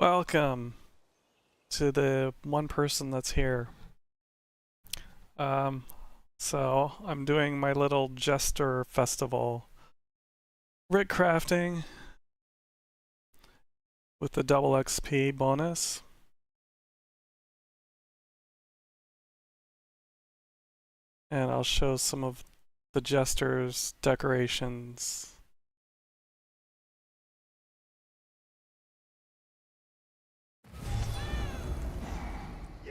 Welcome to the one person that's here. So I'm doing my little Jester festival rig crafting with the double XP bonus. And I'll show some of the Jester's decorations.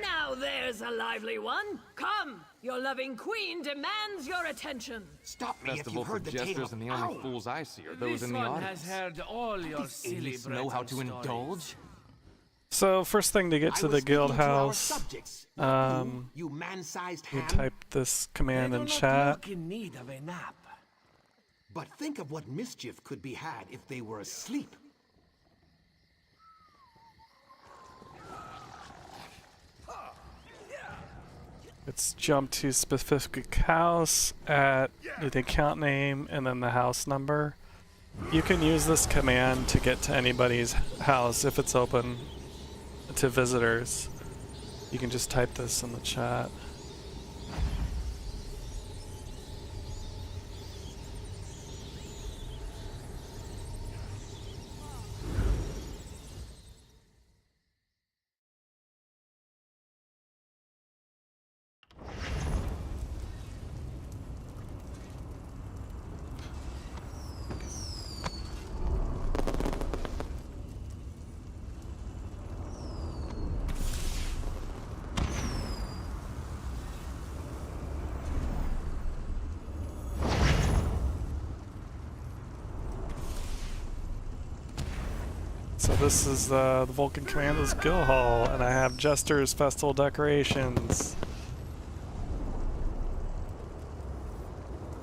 Now there's a lively one. Come, your loving queen demands your attention. Stop me if you heard the tale of and the only fools I see are those This in the one audience. has heard all your silly Idiots know how to Breton indulge. stories. So first thing to get to the guild house, you man-sized you ham. type this command They in do not chat. look in need of a nap. But think of what mischief could be had if they were asleep. It's JumpToSpecificHouse at the account name and then the house number. You can use this command to get to anybody's house if it's open to visitors. You can just type this in the chat. So this is the Vulcan Commandos Guildhall, and I have Jester's festival decorations.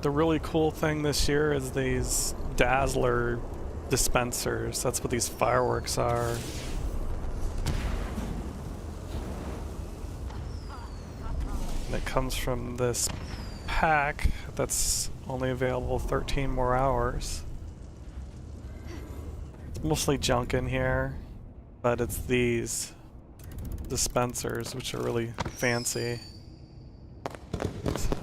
The really cool thing this year is these Dazzler dispensers. That's what these fireworks are. And it comes from this pack that's only available 13 more hours. Mostly junk in here, but it's these dispensers which are really fancy. So.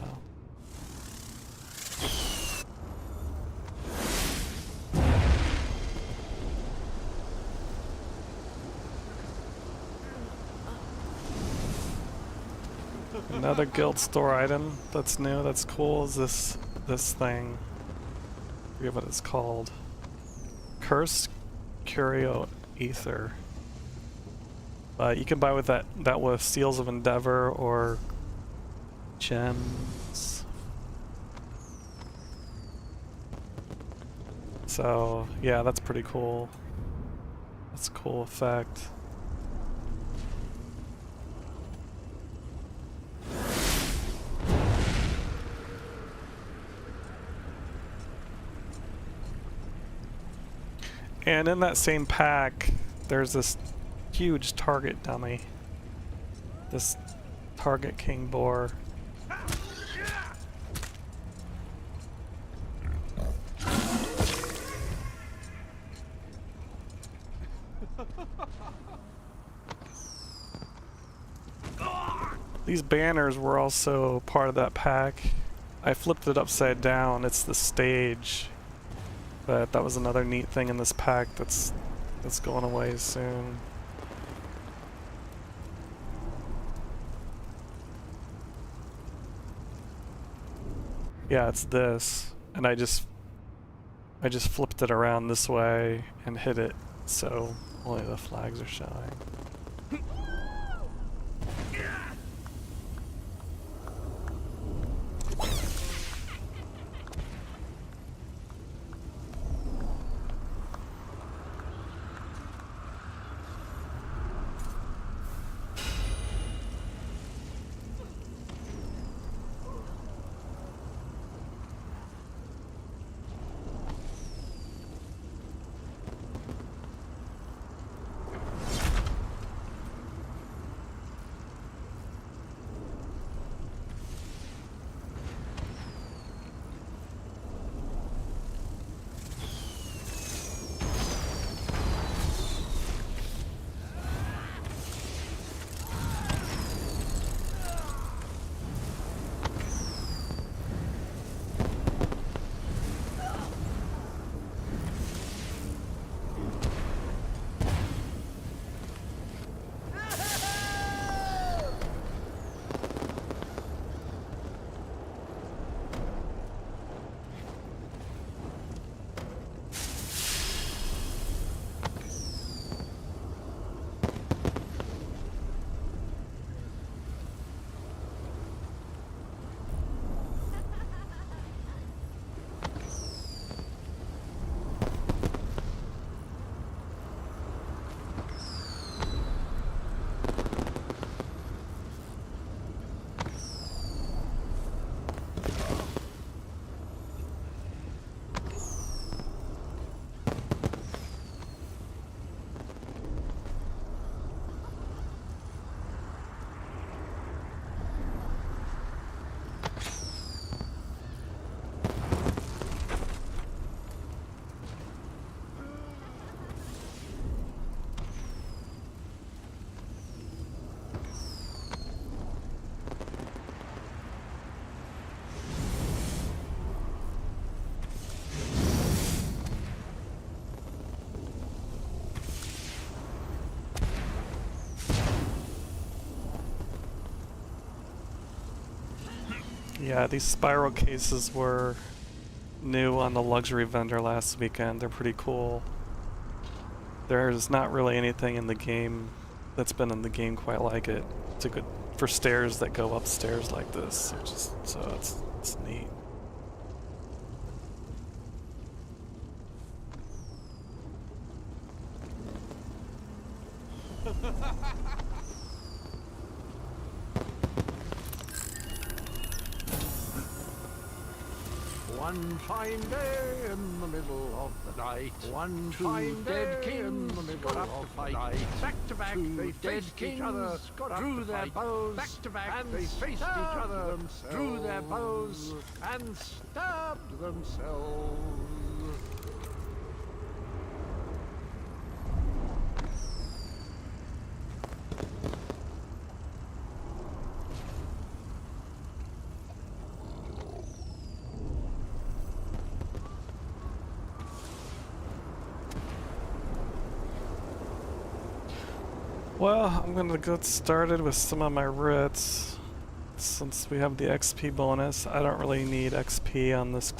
Another guild store item that's new, that's cool, is this thing. I forget what it's called. Cursed Curio Ether. You can buy with that with Seals of Endeavor or gems. So yeah, that's pretty cool. That's a cool effect. And in that same pack, there's this huge target dummy. This target king boar. These banners were also part of that pack. I flipped it upside down. It's the stage. But that was another neat thing in this pack that's going away soon. Yeah, it's this, and I just flipped it around this way and hit it, so only the flags are showing. Yeah, these spiral cases were new on the luxury vendor last weekend. They're pretty cool. There's not really anything in the game that's been in the game quite like it. It's a good for stairs that go upstairs like this. So it's neat. One fine day in the middle of the night, one fine dead kings in the middle of the night. Back to back, they faced each other, drew their bows. Back to back, they faced each other, drew their bows, and stabbed themselves. Well, I'm gonna get started with some of my writs. Since we have the XP bonus, I don't really need XP on this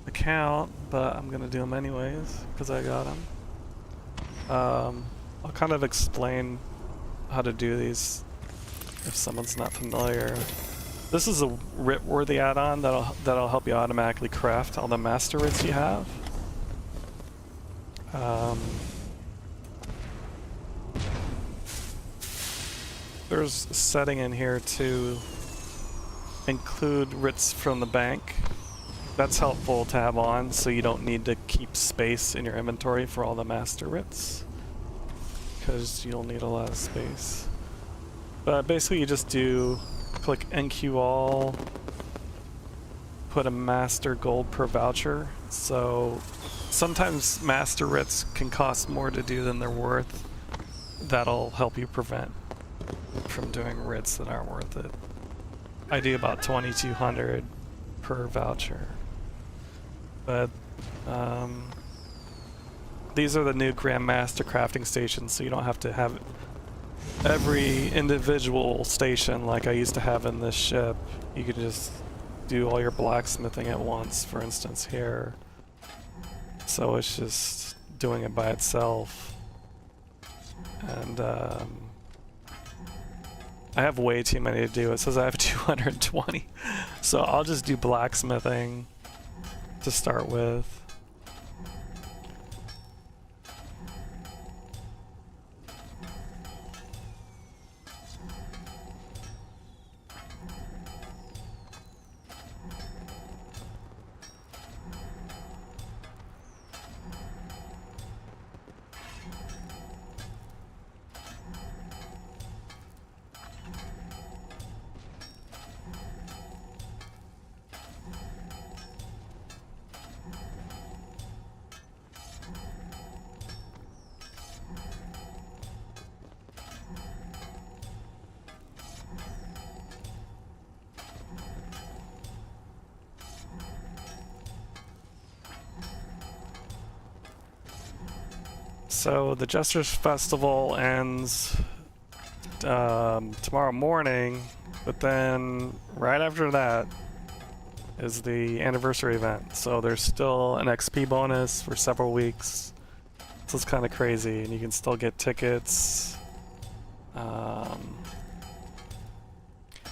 account, but I'm gonna do them anyways, because I got them. I'll kind of explain how to do these if someone's not familiar. This is a writ-worthy add-on that'll help you automatically craft all the master writs you have. There's a setting in here to include writs from the bank. That's helpful to have on, so you don't need to keep space in your inventory for all the master writs, because you'll need a lot of space. But basically you just click NQ all, put a master gold per voucher. So sometimes master writs can cost more to do than they're worth. That'll help you prevent from doing writs that aren't worth it. I do about 2,200 per voucher. But these are the new Grandmaster crafting stations, so you don't have to have every individual station like I used to have in this ship. You can just do all your blacksmithing at once, for instance here. So it's just doing it by itself. And I have way too many to do. It says I have 220. So I'll just do blacksmithing to start with. So the Jester's Festival ends tomorrow morning, but then right after that is the anniversary event. So there's still an XP bonus for several weeks. So it's kind of crazy, and you can still get tickets.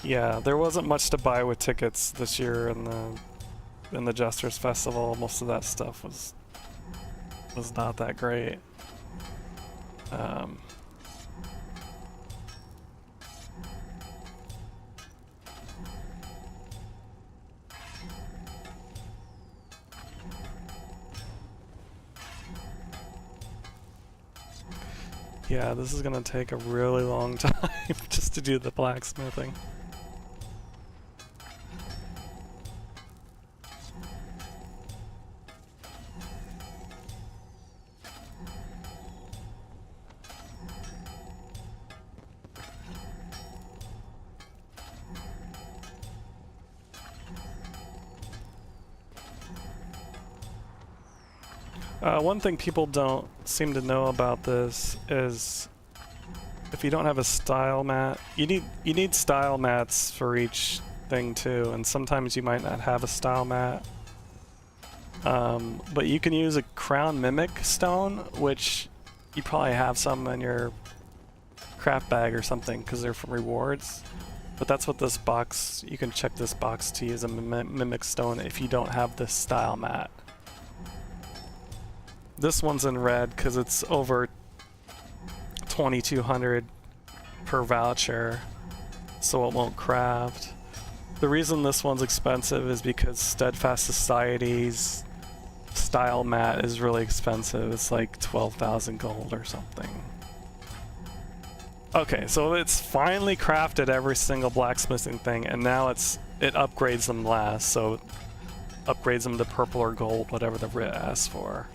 Yeah, there wasn't much to buy with tickets this year in the Jester's Festival. Most of that stuff was not that great. Yeah, this is gonna take a really long time just to do the blacksmithing. One thing people don't seem to know about this is if you don't have a style mat, you need style mats for each thing too, and sometimes you might not have a style mat. But you can use a crown mimic stone, which you probably have some in your craft bag or something because they're from rewards. But that's what this box, you can check this box to use a mimic stone if you don't have this style mat. This one's in red because it's over 2,200 per voucher, so it won't craft. The reason this one's expensive is because Steadfast Society's style mat is really expensive. It's like 12,000 gold or something. Okay, so it's finally crafted every single blacksmithing thing, and now it upgrades them last, so it upgrades them to purple or gold, whatever the writ asks for.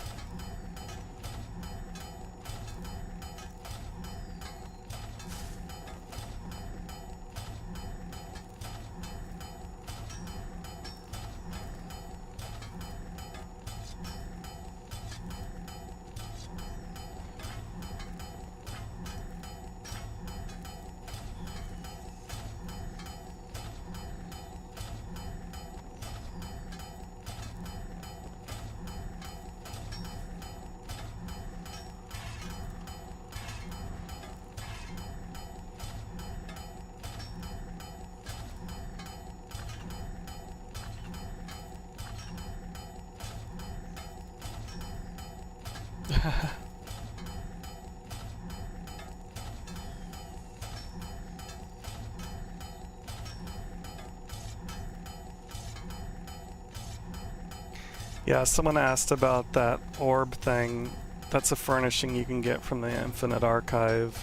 Yeah, someone asked about that orb thing. That's a furnishing you can get from the Infinite Archive,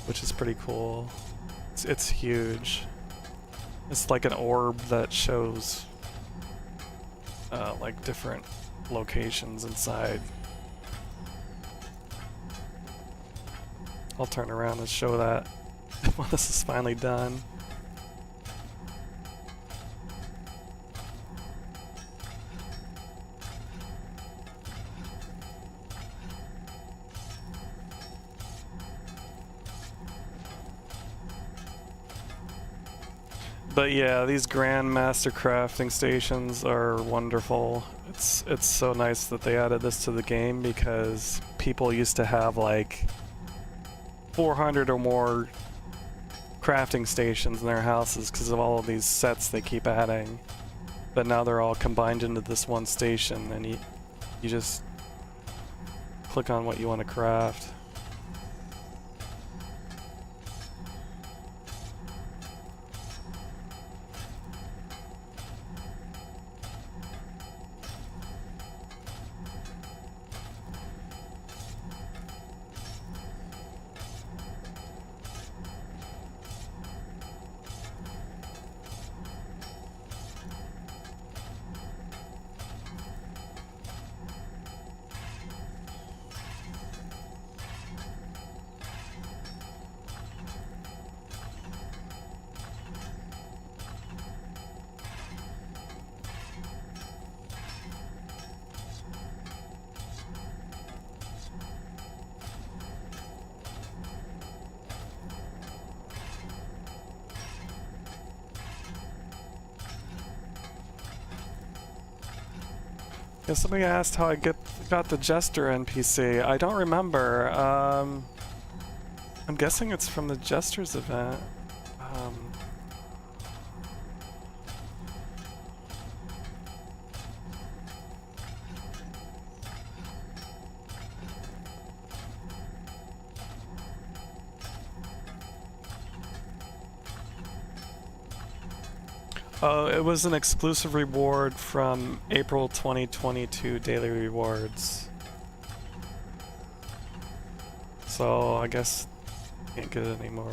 which is pretty cool. It's huge. It's like an orb that shows like different locations inside. I'll turn around and show that when this is finally done. But yeah, these Grandmaster crafting stations are wonderful. It's so nice that they added this to the game because people used to have like 400 or more crafting stations in their houses because of all of these sets they keep adding. But now they're all combined into this one station, and you just click on what you want to craft. Yeah, somebody asked how I got the Jester NPC. I don't remember. I'm guessing it's from the Jester's event. It was an exclusive reward from April 2022 daily rewards. So I guess can't get it anymore.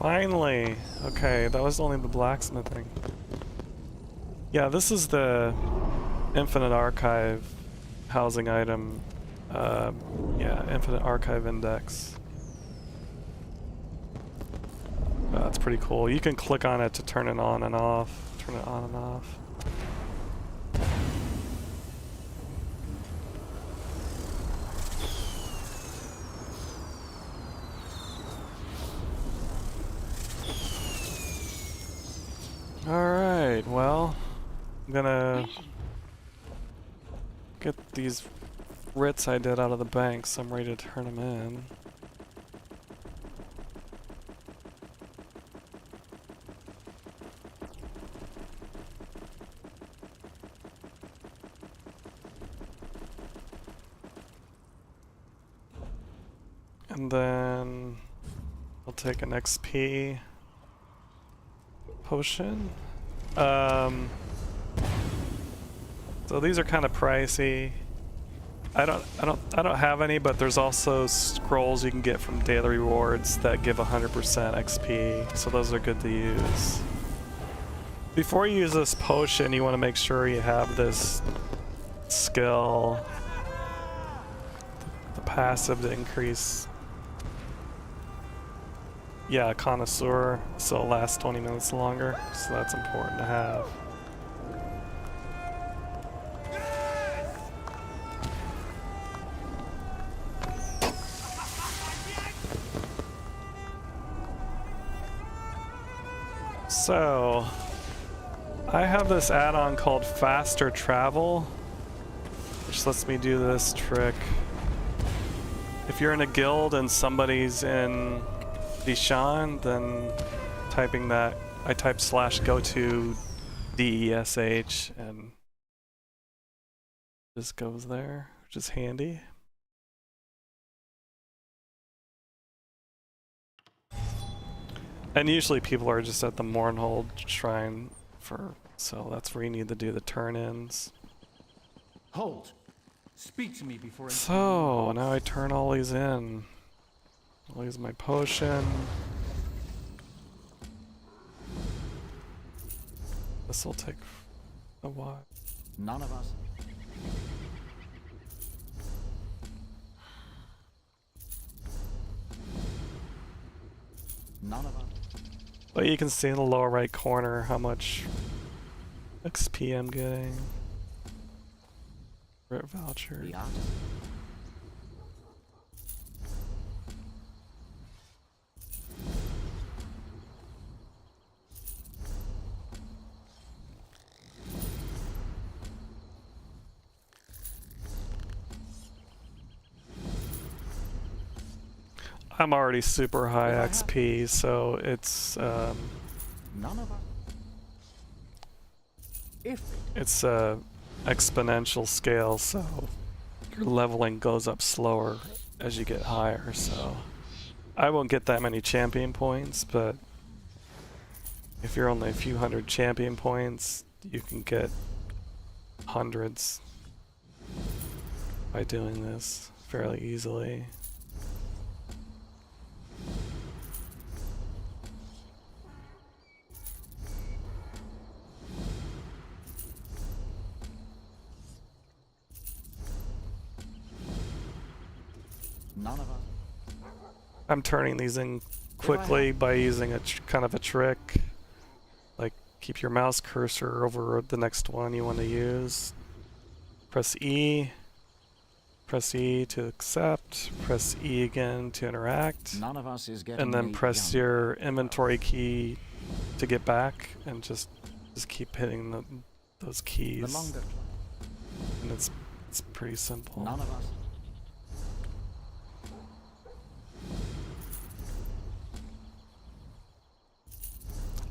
Finally! Okay, that was only the blacksmithing. Yeah, this is the Infinite Archive housing item. Yeah, Infinite Archive Index. That's pretty cool. You can click on it to turn it on and off. Turn it on and off. Alright, well, I'm gonna get these writs I did out of the bank, so I'm ready to turn them in. And then I'll take an XP potion. So these are kind of pricey. I don't have any, but there's also scrolls you can get from daily rewards that give 100% XP, so those are good to use. Before you use this potion, you want to make sure you have this skill, the passive to increase, yeah, connoisseur, so it'll last 20 minutes longer, so that's important to have. So, I have this add-on called Faster Travel, which lets me do this trick. If you're in a guild and somebody's in Dishan, then typing that, I type /go to DESH and this goes there, which is handy. And usually people are just at the Mournhold Shrine for, so that's where you need to do the turn-ins. Hold. Speak to me before I... So, now I turn all these in. I'll use my potion. This will take a while. None of us. None of us. But you can see in the lower right corner how much XP I'm getting. Writ voucher. The artist. I'm already super high XP, so it's None of us. If it's a exponential scale, so your leveling goes up slower as you get higher. So I won't get that many champion points, but if you're only a few hundred champion points, you can get hundreds by doing this fairly easily. none of us. I'm turning these in quickly by using a kind of a trick. Like, keep your mouse cursor over the next one you want to use. Press E. Press E to accept. Press E again to interact. None of us is getting And then any press younger. your inventory key to get back, and just keep hitting those The keys. longer And it's pretty simple. none of us.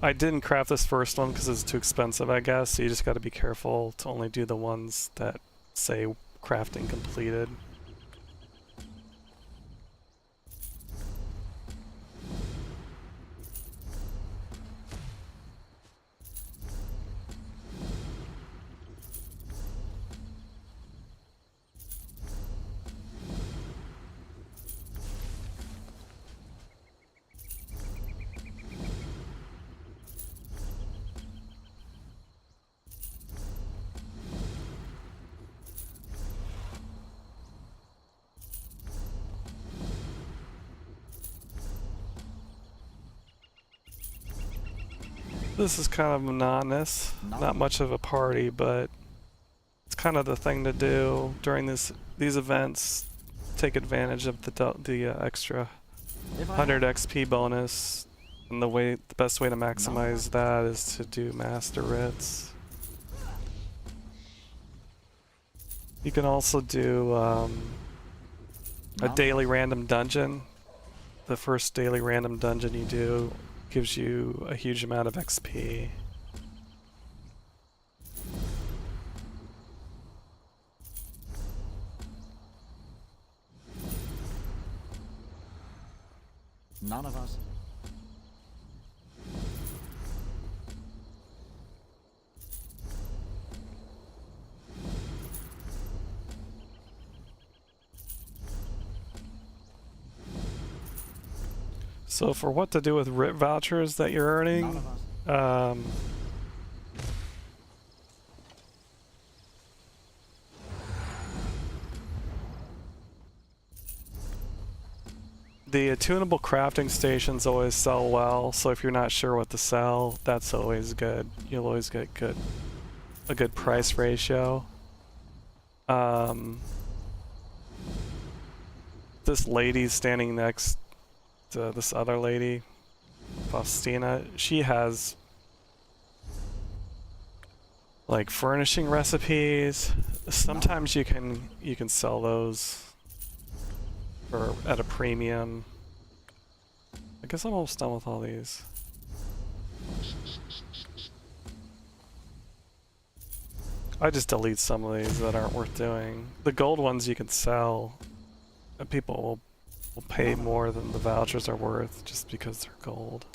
I didn't craft this first one because it's too expensive, I guess, so you just got to be careful to only do the ones that say crafting completed. This is kind of monotonous. Not much of a party, but it's kind of the thing to do during these events. Take advantage of the extra 100 XP bonus, and the best way to maximize that is to do master writs. You can also do a daily random dungeon. The first daily random dungeon you do gives you a huge amount of XP. None of us. So for what to do with writ vouchers that you're earning, the attunable crafting stations always sell well, so if you're not sure what to sell, that's always good. You'll always get a good price ratio. This lady's standing next to this other lady, Faustina. She has like furnishing recipes. Sometimes you can sell those for at a premium. I guess I'm almost done with all these. I just delete some of these that aren't worth doing. The gold ones you can sell, and people will pay more than the vouchers are worth just because they're gold.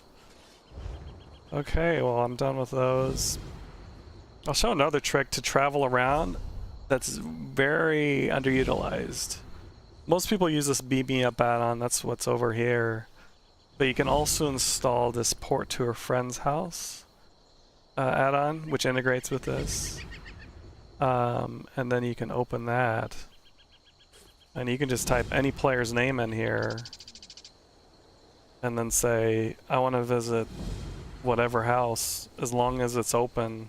Okay, well I'm done with those. I'll show another trick to travel around that's very underutilized. Most people use this Beam Me Up add-on, that's what's over here. But you can also install this Port to a Friend's House add-on, which integrates with this. And then you can open that. And you can just type any player's name in here. And then say, I want to visit whatever house, as long as it's open.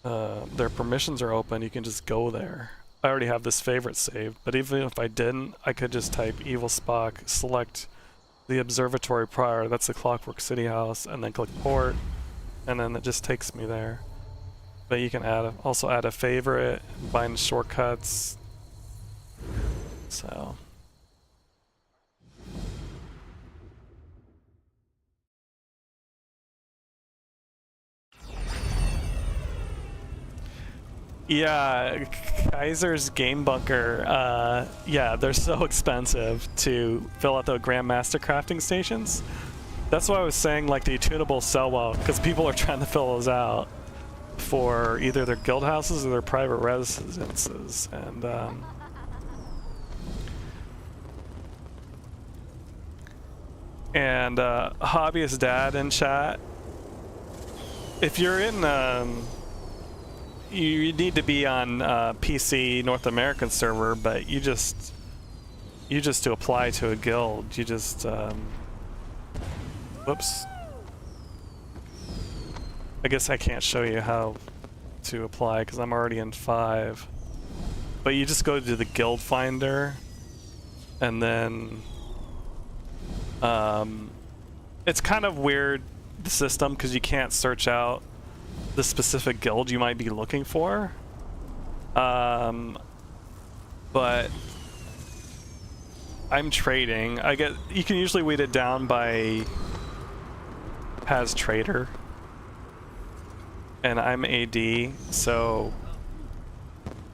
Their permissions are open, you can just go there. I already have this favorite saved, but even if I didn't, I could just type Evil Spock, select the Observatory Prior, that's the Clockwork City house, and then click Port, and then it just takes me there. But you can also add a favorite, bind shortcuts. So. Yeah, Kaiser's Game Bunker, yeah, they're so expensive to fill out the Grandmaster crafting stations. That's why I was saying like the tunable sell well, because people are trying to fill those out for either their guild houses or their private residences. And Hobbyist Dad in chat, if you're in you need to be on PC North American server, but you just to apply to a guild, you just whoops. I guess I can't show you how to apply because I'm already in 5. But you just go to the guild finder, and then it's kind of weird, the system, because you can't search out the specific guild you might be looking for. But I'm trading. You can usually weed it down by has trader. And I'm AD, so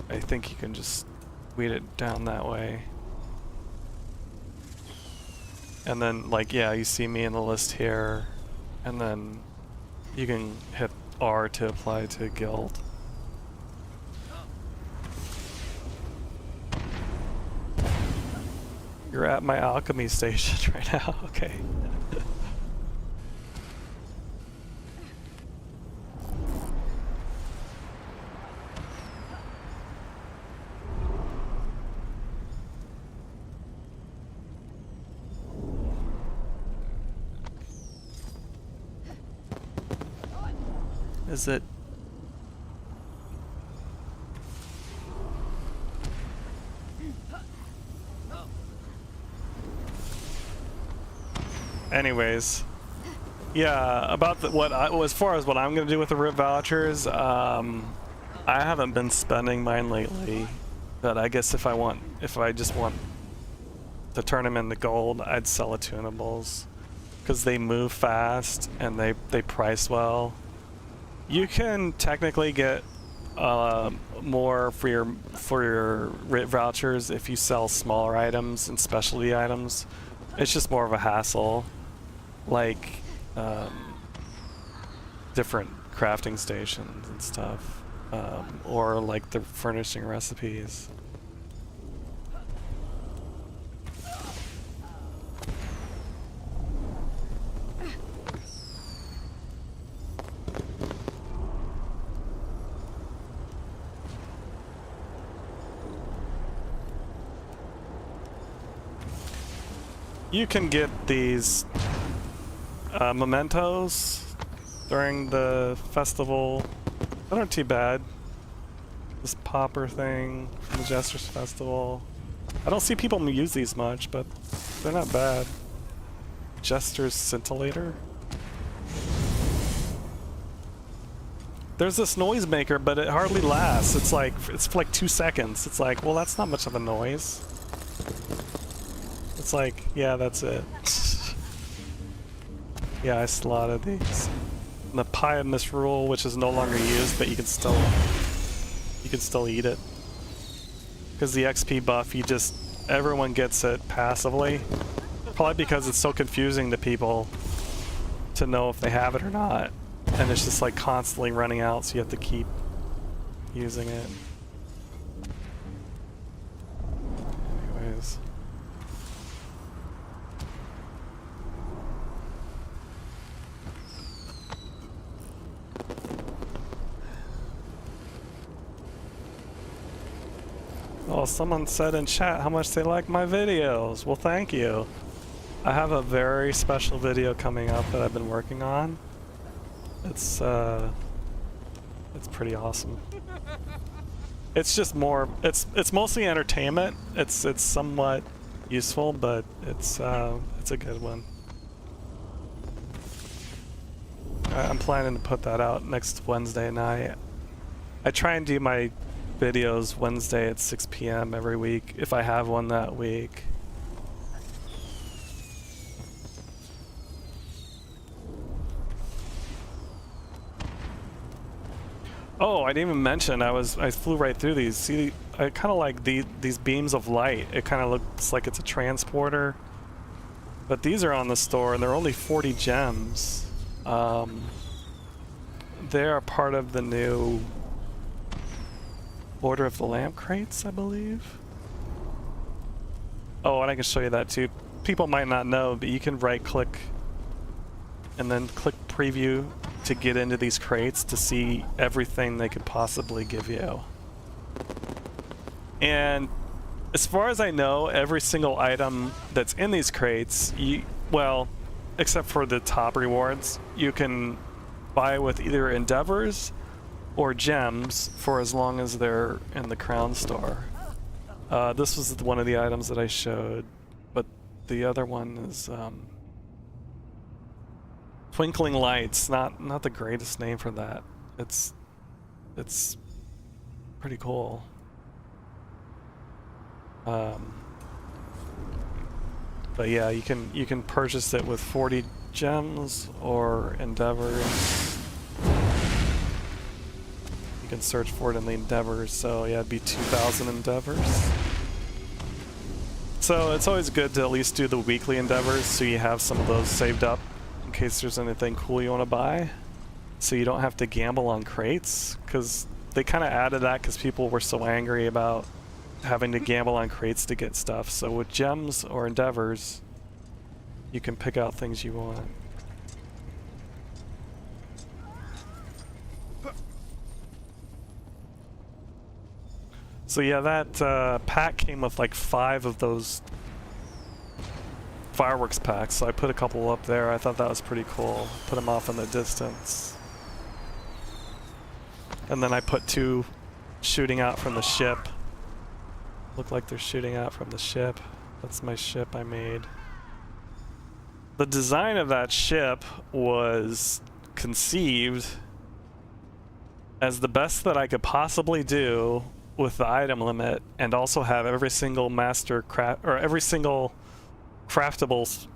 I think you can just weed it down that way. And then, like, yeah, you see me in the list here, and then you can hit R to apply to a guild. You're at my alchemy station right now, okay. Is it? Anyways, yeah. About as far as what I'm gonna do with the RIP vouchers, I haven't been spending mine lately. But I guess if I just want to turn them into gold, I'd sell a tunables, because they move fast and they price well. You can technically get more for your RIP vouchers if you sell smaller items and specialty items. It's just more of a hassle, like different crafting stations and stuff, or like the furnishing recipes. You can get these mementos during the festival. They aren't too bad. This popper thing from the Jester's festival. I don't see people use these much, but they're not bad. Jester's scintillator. There's this noise maker, but it hardly lasts. It's for like 2 seconds. It's like, well, that's not much of a noise. It's like, yeah, that's it. Yeah, I slotted these. And the pie of misrule, which is no longer used, but you can still eat it. Because the XP buff, everyone gets it passively. Probably because it's so confusing to people to know if they have it or not. And it's just like constantly running out, so you have to keep using it. Anyways. Oh, someone said in chat how much they like my videos. Well, thank you. I have a very special video coming up that I've been working on. It's pretty awesome. It's just more, it's mostly entertainment. It's somewhat useful, but it's a good one. I'm planning to put that out next Wednesday night. I try and do my videos Wednesday at 6 p.m. every week, if I have one that week. Oh, I didn't even mention, I flew right through these. See, I kind of like these beams of light. It kind of looks like it's a transporter. But these are on the store, and they're only 40 gems. They are part of the new Order of the Lamp crates, I believe. Oh, and I can show you that too. People might not know, but you can right-click and then click preview to get into these crates to see everything they could possibly give you. And as far as I know, every single item that's in these crates, well, except for the top rewards, you can buy with either endeavors or gems for as long as they're in the crown store. This was one of the items that I showed, but the other one is Twinkling Lights. Not the greatest name for that. It's pretty cool. But yeah, you can purchase it with 40 gems or endeavors. You can search for it in the endeavors, so yeah, it'd be 2,000 endeavors. So it's always good to at least do the weekly endeavors so you have some of those saved up in case there's anything cool you want to buy. So you don't have to gamble on crates, because they kind of added that because people were so angry about having to gamble on crates to get stuff. So with gems or endeavors, you can pick out things you want. So yeah, that pack came with like 5 of those fireworks packs, so I put a couple up there. I thought that was pretty cool. Put them off in the distance. And then I put 2 shooting out from the ship. Look like they're shooting out from the ship. That's my ship I made. The design of that ship was conceived as the best that I could possibly do with the item limit, and also have every single every single craftable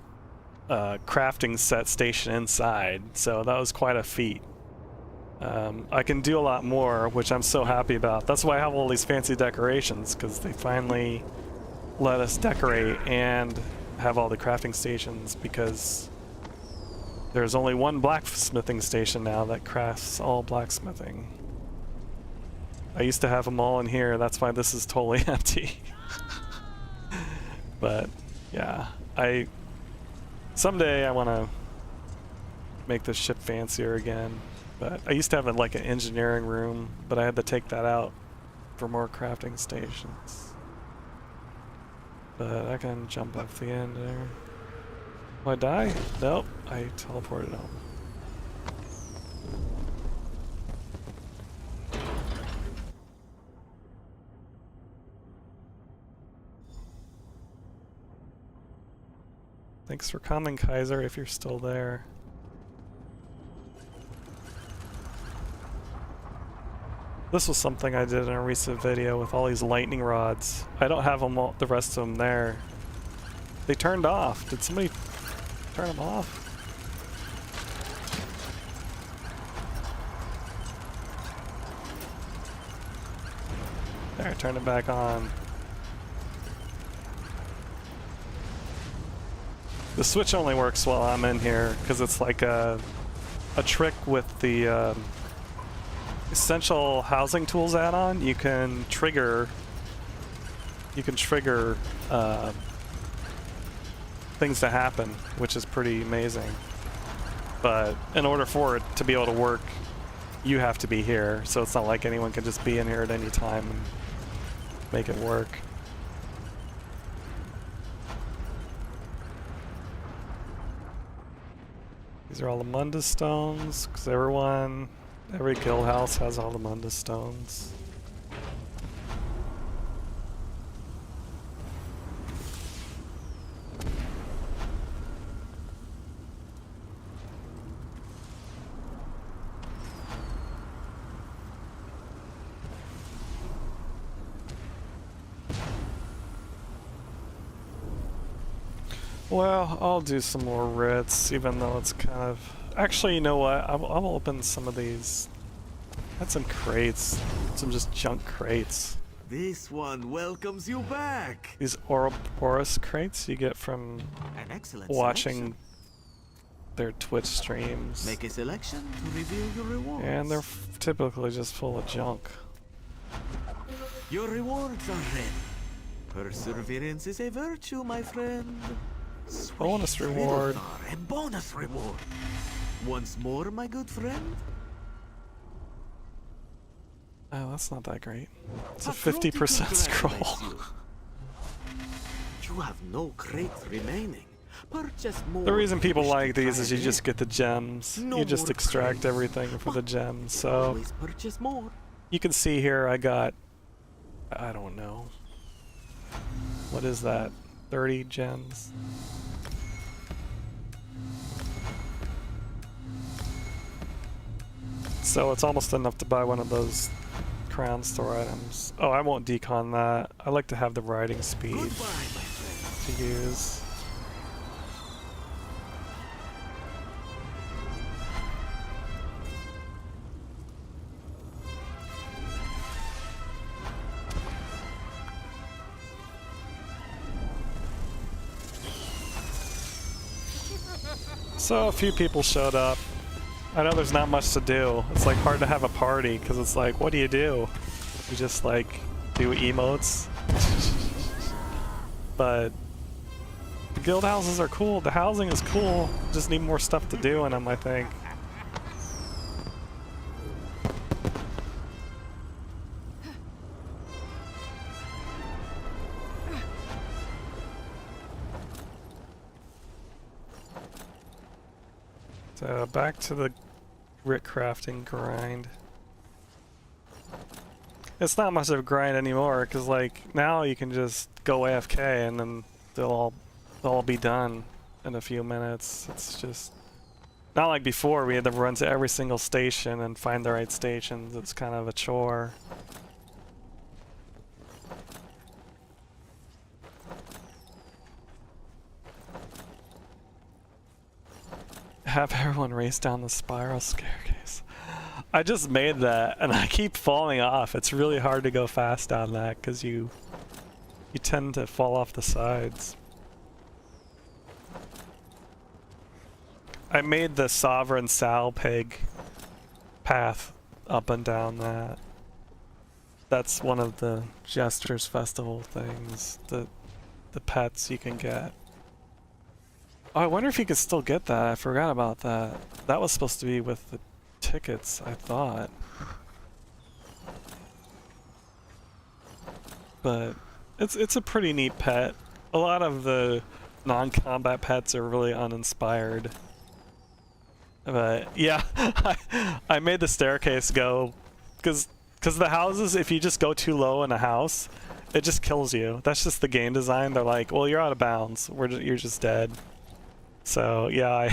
crafting set station inside. So that was quite a feat. I can do a lot more, which I'm so happy about. That's why I have all these fancy decorations, because they finally let us decorate and have all the crafting stations, because there's only one blacksmithing station now that crafts all blacksmithing. I used to have them all in here, that's why this is totally empty. But yeah, someday I want to make this ship fancier again. But I used to have like an engineering room, but I had to take that out for more crafting stations. But I can jump off the end there. Will I die? Nope, I teleported home. Thanks for coming, Kaiser, if you're still there. This was something I did in a recent video with all these lightning rods. I don't have them all, the rest of them there. They turned off. Did somebody turn them off? There, turn it back on. The switch only works while I'm in here because it's like a trick with the Essential Housing Tools add-on. You can trigger things to happen, which is pretty amazing. But in order for it to be able to work, you have to be here. So it's not like anyone can just be in here at any time and make it work. These are all the Mundus stones, because every guild house has all the Mundus stones. Well, I'll do some more writs, even though it's kind of... Actually, you know what? I'll open some of these. Had some crates. Some just junk crates. This one welcomes you back. These Ouroboros crates you get from An excellent watching selection. their Twitch streams. Make a selection to reveal your rewards. And they're typically just full of junk. Your rewards are ready. Perseverance is a virtue, my friend. Sweet Bonus reward. Philosopher and bonus reward. Once more, my good friend. Oh, that's not that great. It's a A crate 50% scroll. congratulates You have no crates remaining. Purchase more. The reason people Wish to like these try is you again. just get the gems. No You just more extract crates. everything for the gems. So Always purchase more. you can see here I got, I don't know. What is that? 30 gems? So it's almost enough to buy one of those crown store items. Oh, I won't decon that. I like to have the riding speed Goodbye, my friend. to use. So a few people showed up. I know there's not much to do. It's like hard to have a party because it's like, what do? You just like do emotes. But the guild houses are cool. The housing is cool. Just need more stuff to do in them, I think. So back to the grit crafting grind. it's not much of a grind anymore, because like now you can just go AFK and then they'll all be done in a few minutes. It's just not like before we had to run to every single station and find the right stations. It's kind of a chore. Have everyone race down the spiral staircase. I just made that and I keep falling off. It's really hard to go fast down that because you tend to fall off the sides. I made the Sovereign Sal Pig path up and down that. That's one of the Jester's Festival things, the pets you can get. Oh, I wonder if you could still get that. I forgot about that. That was supposed to be with the tickets, I thought. But it's a pretty neat pet. A lot of the non-combat pets are really uninspired. But yeah, I made the staircase go because the houses, if you just go too low in a house, it just kills you. That's just the game design. They're like, well, you're out of bounds. You're just dead. So yeah,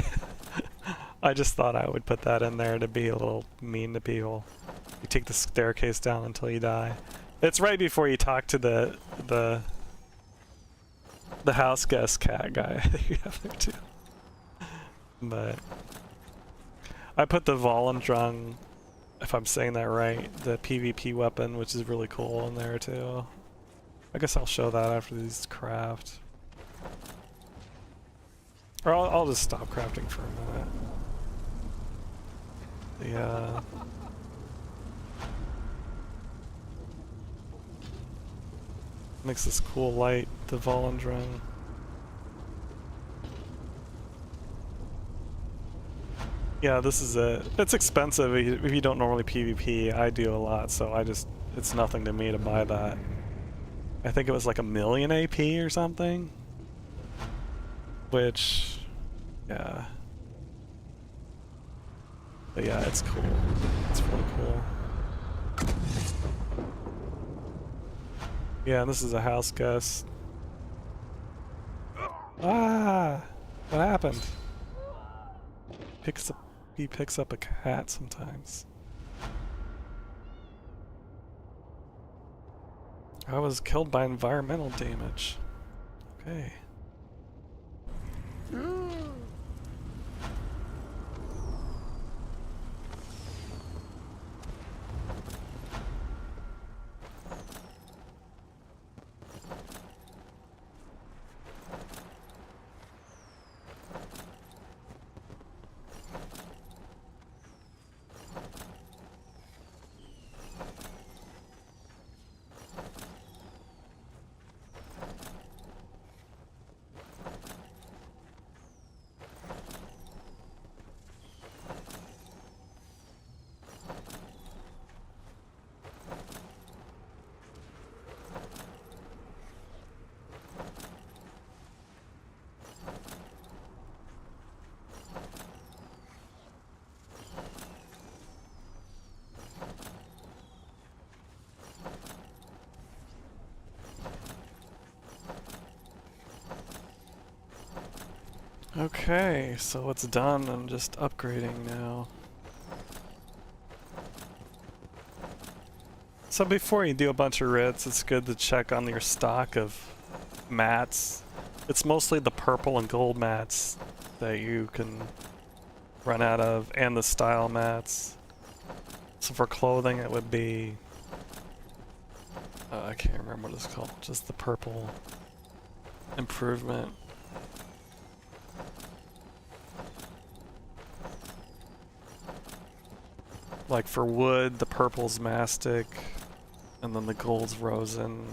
I just thought I would put that in there to be a little mean to people. You take the staircase down until you die. It's right before you talk to the house guest cat guy that you have there too. But I put the Volendrung, if I'm saying that right, the PvP weapon, which is really cool, in there too. I guess I'll show that after these craft. Or I'll just stop crafting for a minute. Yeah. Makes this cool light, the Volendrung. Yeah, this is it. It's expensive if you don't normally PvP. I do a lot, so it's nothing to me to buy that. I think it was like 1,000,000 AP or something. Which, yeah. But yeah, it's cool. It's really cool. Yeah, this is a house guest. Ah! What happened? He picks up a cat sometimes. I was killed by environmental damage. Okay. Okay, so it's done. I'm just upgrading now. So before you do a bunch of writs, it's good to check on your stock of mats. It's mostly the purple and gold mats that you can run out of, and the style mats. So for clothing it would be... I can't remember what it's called, just the purple improvement. Like for wood, the purple's mastic, and then the gold's rosin.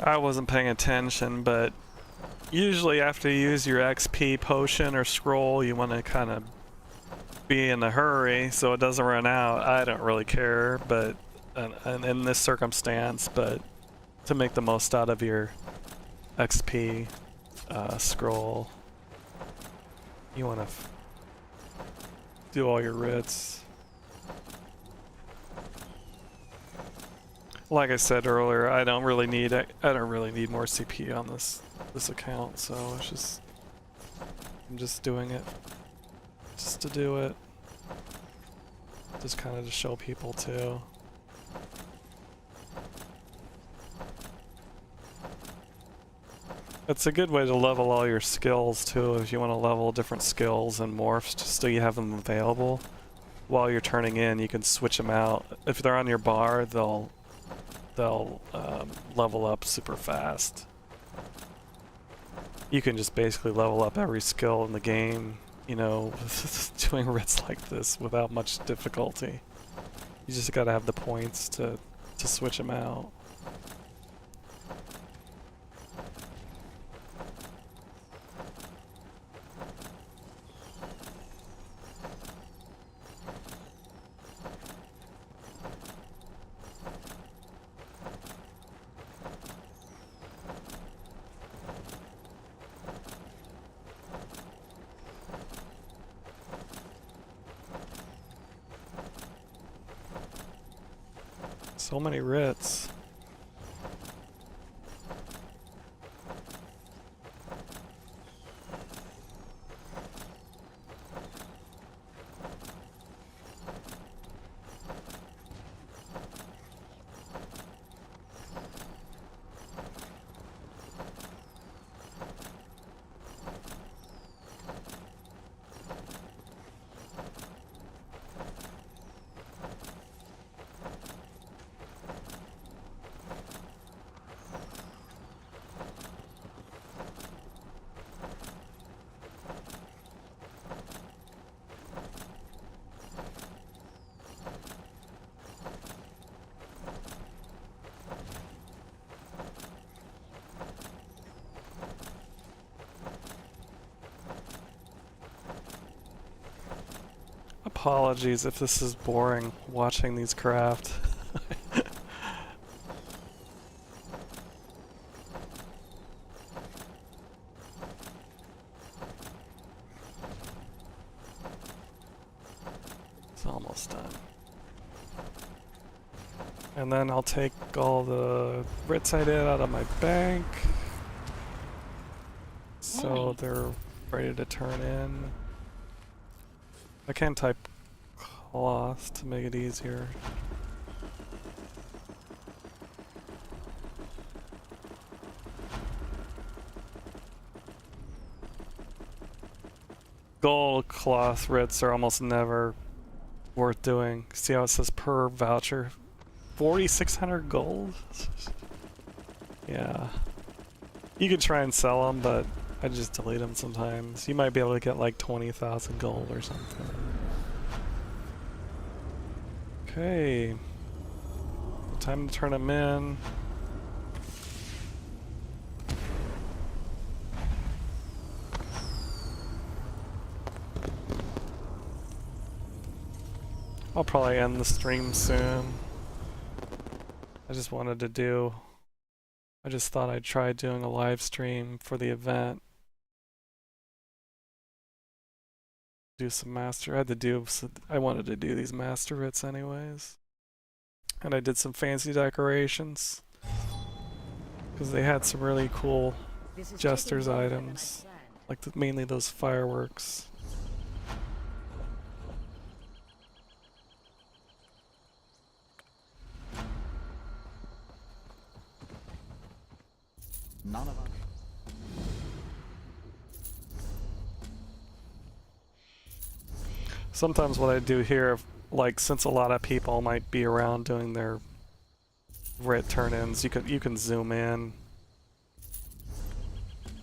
I wasn't paying attention, but usually after you use your XP potion or scroll, you want to kind of be in a hurry so it doesn't run out. I don't really care, but and in this circumstance, but to make the most out of your XP scroll, you want to do all your writs. Like I said earlier, I don't really need more CP on this account, so I'm just doing it just to do it. Just kind of to show people too. It's a good way to level all your skills too, if you want to level different skills and morphs, just so you have them available. While you're turning in, you can switch them out. If they're on your bar, they'll level up super fast. You can just basically level up every skill in the game, you know, doing writs like this without much difficulty. You just gotta have the points to switch them out. So many writs. Apologies if this is boring watching these craft. It's almost done. And then I'll take all the writs I did out of my bank. So they're ready to turn in. I can type cloth to make it easier. Gold cloth writs are almost never worth doing. See how it says per voucher? 4,600 gold? Yeah. You could try and sell them, but I just delete them sometimes. You might be able to get like 20,000 gold or something. Okay. Time to turn them in. I'll probably end the stream soon. I just thought I'd try doing a live stream for the event. Do some master. I wanted to do these master writs anyways. And I did some fancy decorations. Because they had some really cool Jester's items. Like mainly those fireworks. None of us. Sometimes what I do here, like since a lot of people might be around doing their writ turn-ins, you can zoom in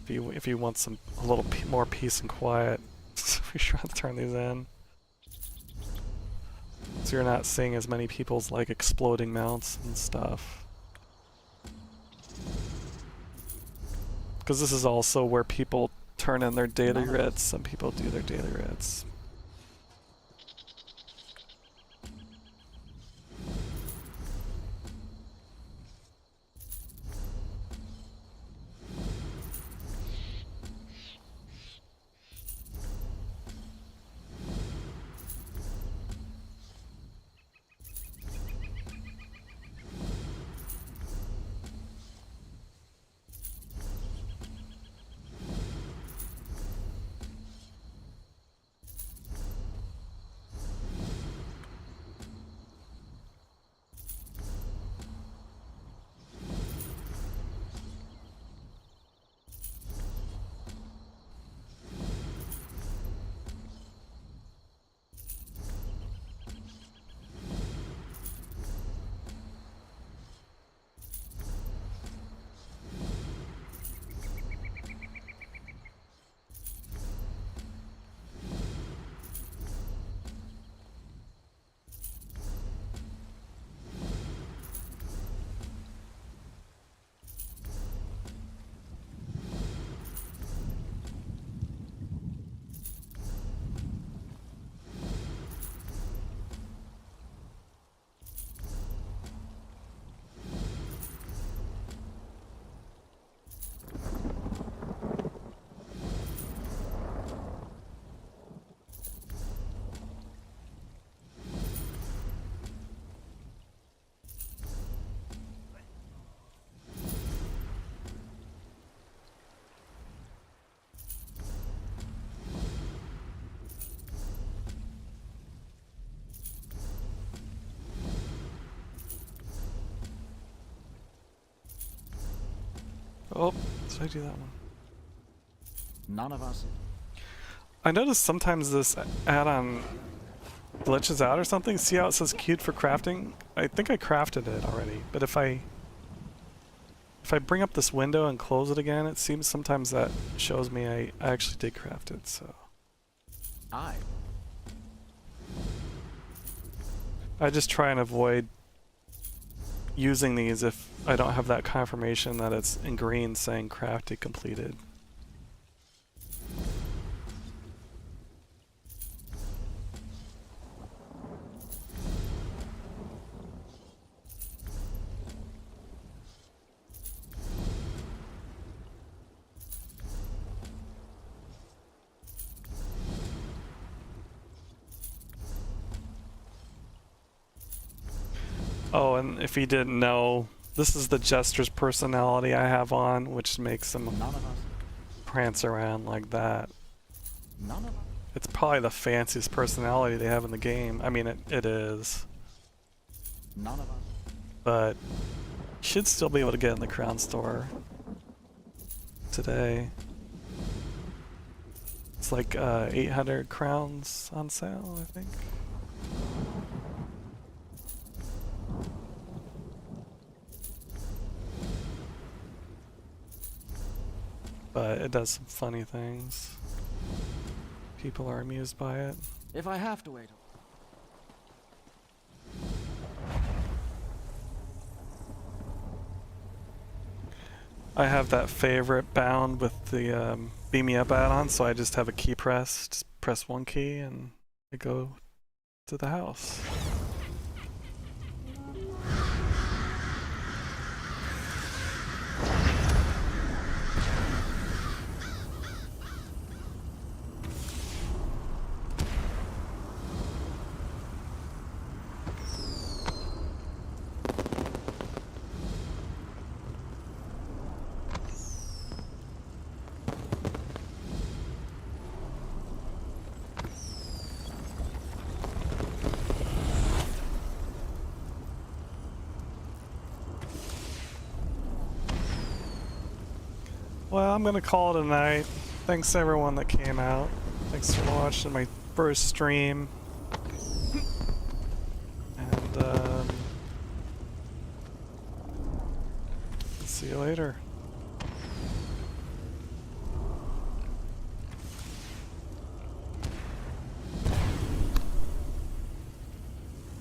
if you want a little more peace and quiet. Be sure to turn these in, so you're not seeing as many people's like exploding mounts and stuff. Because this is also where people turn in their daily writs. Some people do their daily writs. Oh, did I do that one? None of us. I noticed sometimes this add-on glitches out or something. See how it says queued for crafting? I think I crafted it already, but if I bring up this window and close it again, it seems sometimes that shows me I actually did craft it, so. I just try and avoid using these if I don't have that confirmation that it's in green saying crafted completed. Oh, and if you didn't know, this is the Jester's personality I have on, which makes him none of us. prance around like that. None of us. It's probably the fanciest personality they have in the game. I mean, it is. None of us. But you should still be able to get in the Crown Store today. It's like 800 crowns on sale, I think. But it does some funny things. People are amused by it. If I have to wait. I have that favorite bound with the Beam Me Up add-on, so I just have a key press. Just press one key and I go to the house. Well, I'm gonna call it a night. Thanks to everyone that came out. Thanks for watching my first stream. And see you later.